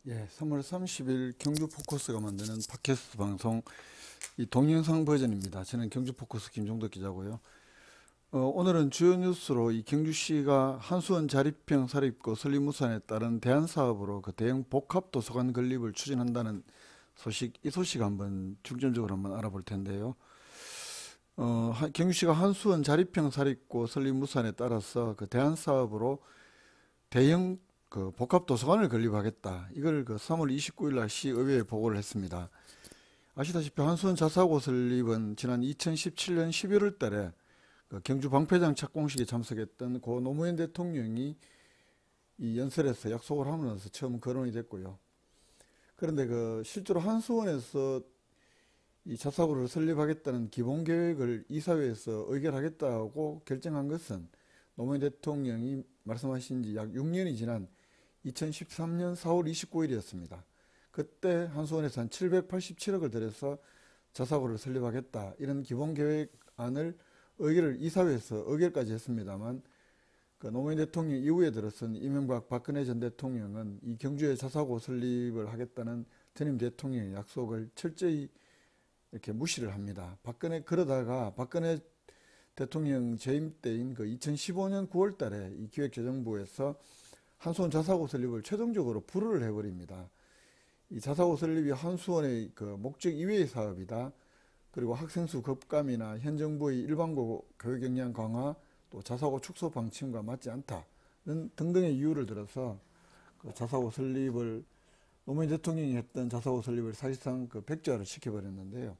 예, 3월 30일 경주 포커스가 만드는 팟캐스트 방송 이 동영상 버전입니다. 저는 경주 포커스 김종덕 기자고요. 오늘은 주요 뉴스로 이 경주시가 한수원 자립형 사립고 설립무산에 따른 대안 사업으로 그 대형 복합 도서관 건립을 추진한다는 소식, 이 소식 한번 중점적으로 한번 알아볼 텐데요. 경주시가 한수원 자립형 사립고 설립무산에 따라서 그 대안 사업으로 대형 그 복합 도서관을 건립하겠다. 이걸 그 3월 29일 날 시의회에 보고를 했습니다. 아시다시피 한수원 자사고 설립은 지난 2017년 11월 달에 그 경주 방패장 착공식에 참석했던 고 노무현 대통령이 이 연설에서 약속을 하면서 처음 거론이 됐고요. 그런데 그 실제로 한수원에서 이 자사고를 설립하겠다는 기본 계획을 이사회에서 의결하겠다고 결정한 것은 노무현 대통령이 말씀하신 지 약 6년이 지난 2013년 4월 29일이었습니다. 그때 한수원에서 한 787억을 들여서 자사고를 설립하겠다 이런 기본 계획안을 의결을 이사회에서 의결까지 했습니다만 그 노무현 대통령 이후에 들어선 이명박 박근혜 전 대통령은 이 경주에 자사고 설립을 하겠다는 전임 대통령의 약속을 철저히 이렇게 무시를 합니다. 그러다가 박근혜 대통령 재임 때인 그 2015년 9월 달에 이 기획재정부에서 한수원 자사고 설립을 최종적으로 불허를 해버립니다. 이 자사고 설립이 한수원의 그 목적 이외의 사업이다. 그리고 학생 수 급감이나 현 정부의 일반고 교육 역량 강화, 또 자사고 축소 방침과 맞지 않다. 등등의 이유를 들어서 그 자사고 설립을 노무현 대통령이 했던 자사고 설립을 사실상 그 백지화를 시켜버렸는데요.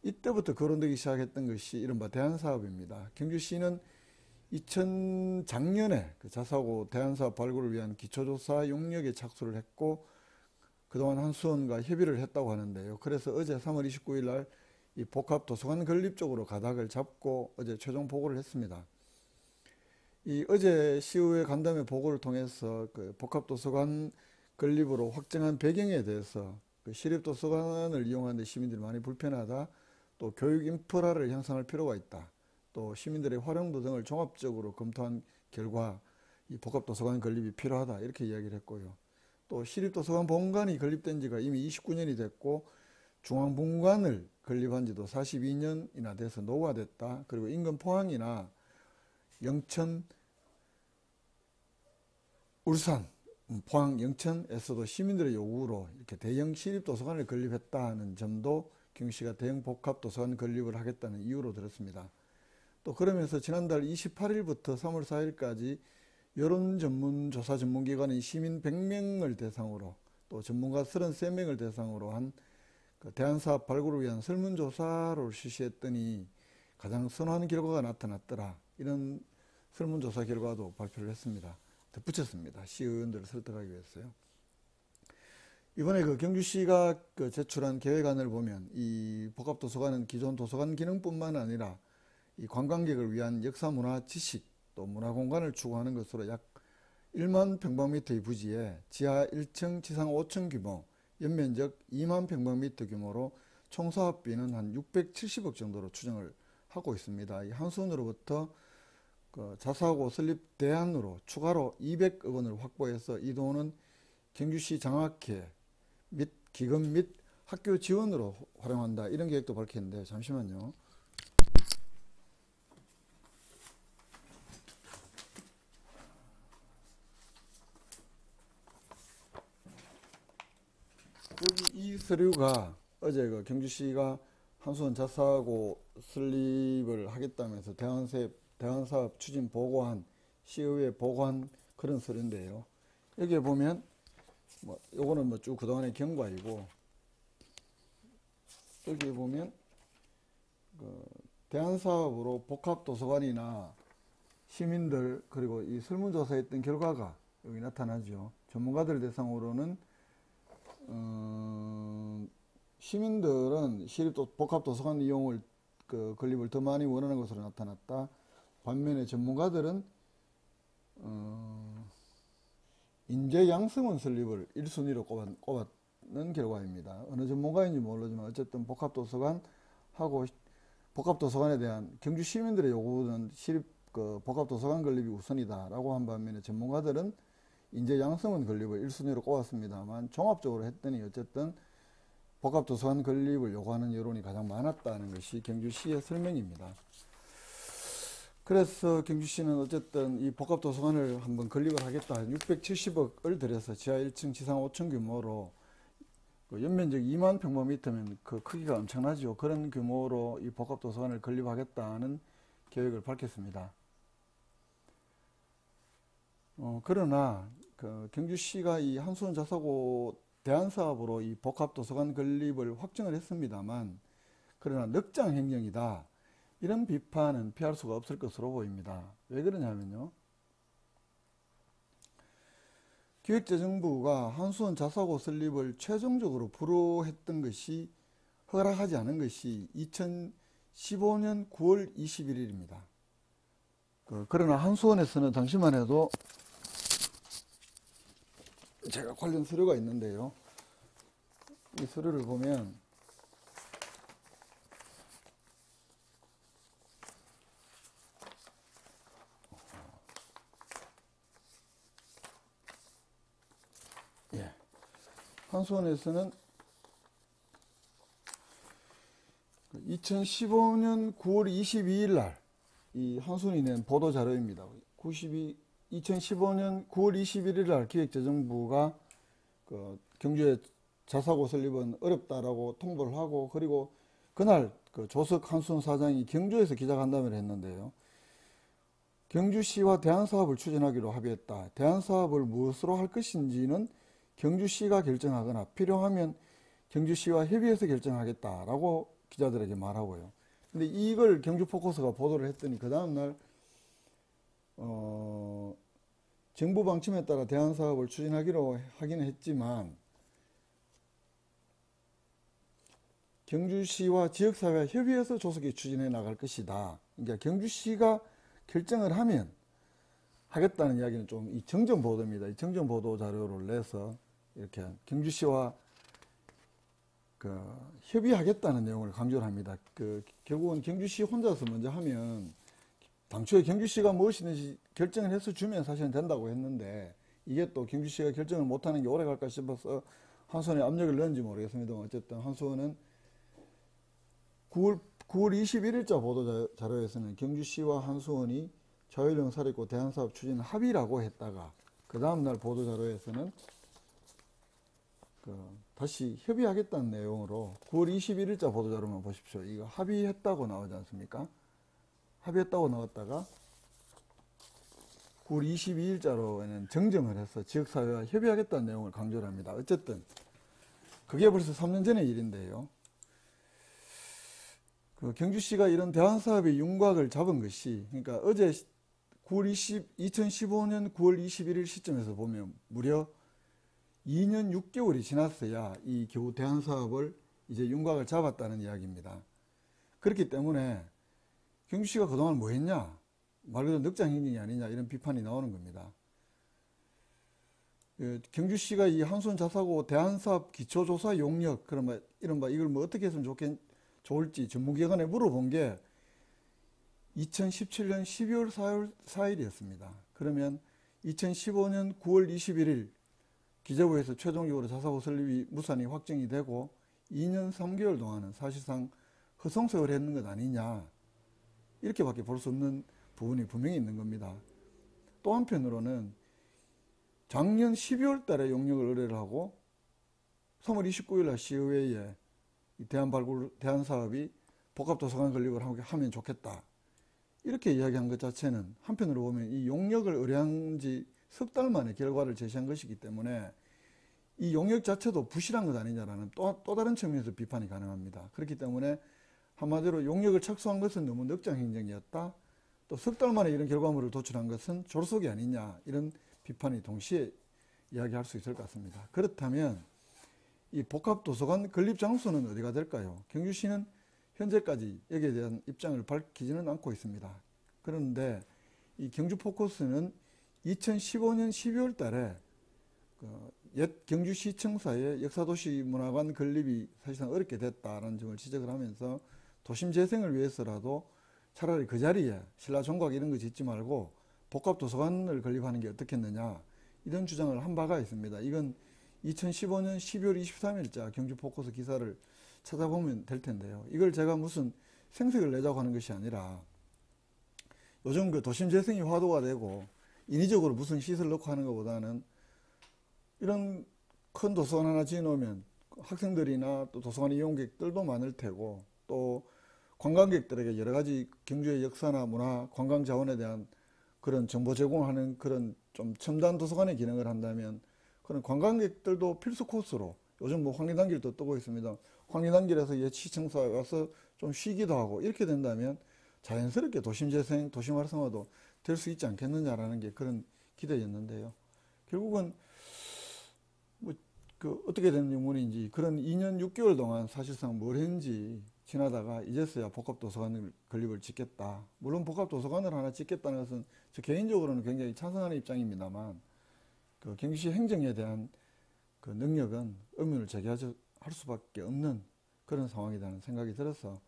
이때부터 거론되기 시작했던 것이 이른바 대안사업입니다. 경주시는 작년에 그 자사고 대안사업 발굴을 위한 기초조사 용역에 착수를 했고 그동안 한수원과 협의를 했다고 하는데요. 그래서 어제 3월 29일 날 이 복합도서관 건립 쪽으로 가닥을 잡고 어제 최종 보고를 했습니다. 이 어제 시의회 간담회 보고를 통해서 그 복합도서관 건립으로 확정한 배경에 대해서 그 시립도서관을 이용하는 데 시민들이 많이 불편하다. 또 교육 인프라를 형성할 필요가 있다. 또 시민들의 활용도 등을 종합적으로 검토한 결과 이 복합도서관 건립이 필요하다. 이렇게 이야기를 했고요. 또 시립도서관 본관이 건립된 지가 이미 29년이 됐고 중앙본관을 건립한 지도 42년이나 돼서 노후화됐다. 그리고 인근 포항이나 영천, 울산, 포항, 영천에서도 시민들의 요구로 이렇게 대형 시립도서관을 건립했다는 점도 경주시가 대형 복합도서관 건립을 하겠다는 이유로 들었습니다. 또 그러면서 지난달 28일부터 3월 4일까지 여론전문조사 전문기관인 시민 100명을 대상으로 또 전문가 33명을 대상으로 한 그 대안사업 발굴을 위한 설문조사를 실시했더니 가장 선호하는 결과가 나타났더라. 이런 설문조사 결과도 발표를 했습니다. 덧붙였습니다. 시의원들을 설득하기 위해서요. 이번에 그 경주시가 그 제출한 계획안을 보면 이 복합도서관은 기존 도서관 기능뿐만 아니라 이 관광객을 위한 역사 문화 지식 또 문화 공간을 추구하는 것으로 약 1만 평방미터의 부지에 지하 1층, 지상 5층 규모, 연면적 2만 평방미터 규모로 총 사업비는 한 670억 정도로 추정을 하고 있습니다. 이 한수원으로부터 그 자사고 설립 대안으로 추가로 200억 원을 확보해서 이 돈은 경주시 장학회 및 기금 및 학교 지원으로 활용한다. 이런 계획도 밝혔는데 잠시만요. 여기 이 서류가 어제 그 경주시가 한수원 자사고 설립을 하겠다면서 대안사업 추진 보고한 시의회에 보고한 그런 서류인데요. 여기에 보면 뭐 요거는 뭐 쭉 그동안의 경과이고 여기에 보면 그 대안사업으로 복합도서관이나 시민들 그리고 이 설문조사했던 결과가 여기 나타나죠. 전문가들 대상으로는 시민들은 복합도서관 이용을 그 건립을 더 많이 원하는 것으로 나타났다. 반면에 전문가들은 인재 양성원 설립을 1순위로 꼽았는 결과입니다. 어느 전문가인지 모르지만 어쨌든 복합도서관에 대한 경주 시민들의 요구는 복합도서관 건립이 우선이다라고 한 반면에 전문가들은 인재 양성은 건립을 1순위로 꼽았습니다만 종합적으로 했더니 어쨌든 복합도서관 건립을 요구하는 여론이 가장 많았다는 것이 경주시의 설명입니다. 그래서 경주시는 어쨌든 이 복합도서관을 한번 건립을 하겠다. 670억을 들여서 지하 1층, 지상 5층 규모로 연면적 2만 평방미터면 그 크기가 엄청나죠. 그런 규모로 이 복합도서관을 건립하겠다는 계획을 밝혔습니다. 그러나 그 경주시가 이 한수원 자사고 대안사업으로 이 복합도서관 건립을 확정을 했습니다만, 그러나 넉장 행정이다, 이런 비판은 피할 수가 없을 것으로 보입니다. 왜 그러냐면요, 기획재정부가 한수원 자사고 설립을 최종적으로 불허했던 것이, 허락하지 않은 것이 2015년 9월 21일입니다. 그러나 한수원에서는 당시만 해도 제가 관련 서류가 있는데요, 이 서류를 보면 한수원에서는 2015년 9월 22일 날 이 한수원이 낸 보도 자료입니다. 2015년 9월 21일 날 기획재정부가 그 경주의 자사고 설립은 어렵다라고 통보를 하고, 그리고 그날 그 조석 한수원 사장이 경주에서 기자간담회를 했는데요, 경주시와 대안사업을 추진하기로 합의했다. 대안사업을 무엇으로 할 것인지는 경주시가 결정하거나 필요하면 경주시와 협의해서 결정하겠다라고 기자들에게 말하고요. 근데 이걸 경주포커스가 보도를 했더니 그 다음날 정부 방침에 따라 대안사업을 추진하기로 하기는 했지만 경주시와 지역사회와 협의해서 조속히 추진해 나갈 것이다. 그러니까 경주시가 결정을 하면 하겠다는 이야기는 좀 이 정정보도입니다. 이 정정보도 자료를 내서 이렇게 경주시와 협의하겠다는 내용을 강조를 합니다. 결국은 경주시 혼자서 먼저 하면, 당초에 경주시가 무엇이든지 결정을 해서 주면 사실은 된다고 했는데, 이게 또 경주시가 결정을 못하는 게 오래 갈까 싶어서 한수원에 압력을 넣은지 모르겠습니다. 어쨌든 한수원은 9월 21일자 보도 자료에서는 경주시와 한수원이 자율형 사립고 대안사업 추진 합의라고 했다가, 그 다음날 보도 자료에서는 다시 협의하겠다는 내용으로 9월 21일자 보도자료만 보십시오. 이거 합의했다고 나오지 않습니까? 합의했다고 나왔다가 9월 22일자로에는 정정을 해서 지역사회와 협의하겠다는 내용을 강조를 합니다. 어쨌든 그게 벌써 3년 전의 일인데요, 경주시가 이런 대안사업의 윤곽을 잡은 것이, 그러니까 어제 2015년 9월 21일 시점에서 보면 무려 2년 6개월이 지났어야 이 겨우 대안사업을 이제 윤곽을 잡았다는 이야기입니다. 그렇기 때문에 경주시가 그동안 뭐 했냐, 말 그대로 넉장행정이 아니냐, 이런 비판이 나오는 겁니다. 경주시가 이 한수원 자사고 대안사업 기초조사 용역, 이른바 이걸 뭐 어떻게 했으면 좋을지 전문기관에 물어본 게 2017년 12월 4일이었습니다. 그러면 2015년 9월 21일 기재부에서 최종적으로 자사고 설립이 무산이 확정이 되고 2년 3개월 동안은 사실상 허송세월을 했는 것 아니냐, 이렇게밖에 볼 수 없는 부분이 분명히 있는 겁니다. 또 한편으로는 작년 12월 달에 용역을 의뢰를 하고 3월 29일 날 시의회에 대안사업이 복합도서관 건립을 하면 좋겠다, 이렇게 이야기한 것 자체는 한편으로 보면 이 용역을 의뢰한 지 석 달 만에 결과를 제시한 것이기 때문에 이 용역 자체도 부실한 것 아니냐라는 또 다른 측면에서 비판이 가능합니다. 그렇기 때문에 한마디로 용역을 착수한 것은 너무 넉장행정이었다, 또 석 달 만에 이런 결과물을 도출한 것은 졸속이 아니냐, 이런 비판이 동시에 이야기할 수 있을 것 같습니다. 그렇다면 이 복합도서관 건립 장소는 어디가 될까요? 경주시는 현재까지 여기에 대한 입장을 밝히지는 않고 있습니다. 그런데 이 경주포커스는 2015년 12월 달에 옛 경주시청사의 역사도시문화관 건립이 사실상 어렵게 됐다는 점을 지적을 하면서 도심 재생을 위해서라도 차라리 그 자리에 신라종각 이런 거 짓지 말고 복합도서관을 건립하는 게 어떻겠느냐, 이런 주장을 한 바가 있습니다. 이건 2015년 12월 23일자 경주 포커스 기사를 찾아보면 될 텐데요. 이걸 제가 무슨 생색을 내자고 하는 것이 아니라 요즘 그 도심 재생이 화두가 되고 인위적으로 무슨 시설 넣고 하는 것보다는 이런 큰 도서관 하나 지어놓으면 학생들이나 또 도서관 이용객들도 많을 테고 또 관광객들에게 여러 가지 경주의 역사나 문화, 관광 자원에 대한 그런 정보 제공하는 그런 좀 첨단 도서관의 기능을 한다면 그런 관광객들도 필수 코스로 요즘 뭐 황리단길도 뜨고 있습니다. 황리단길에서 옛 시청사 와서 좀 쉬기도 하고 이렇게 된다면 자연스럽게 도심 재생, 도심 활성화도 될 수 있지 않겠느냐라는 게 그런 기대였는데요. 결국은 뭐 그 어떻게 된 영문인지 그런 2년 6개월 동안 사실상 뭘 했는지 지나다가 이제서야 복합도서관을 건립을 짓겠다. 물론 복합도서관을 하나 짓겠다는 것은 저 개인적으로는 굉장히 찬성하는 입장입니다만 그 경기시 행정에 대한 그 능력은 의문을 제기할 수밖에 없는 그런 상황이라는 생각이 들어서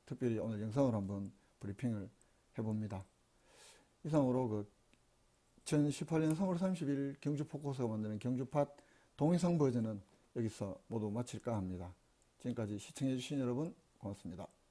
특별히 오늘 영상으로 한번 브리핑을 해봅니다. 이상으로 그 2018년 3월 30일 경주 포커스가 만드는 경주팟 동영상 버전은 여기서 모두 마칠까 합니다. 지금까지 시청해주신 여러분 고맙습니다.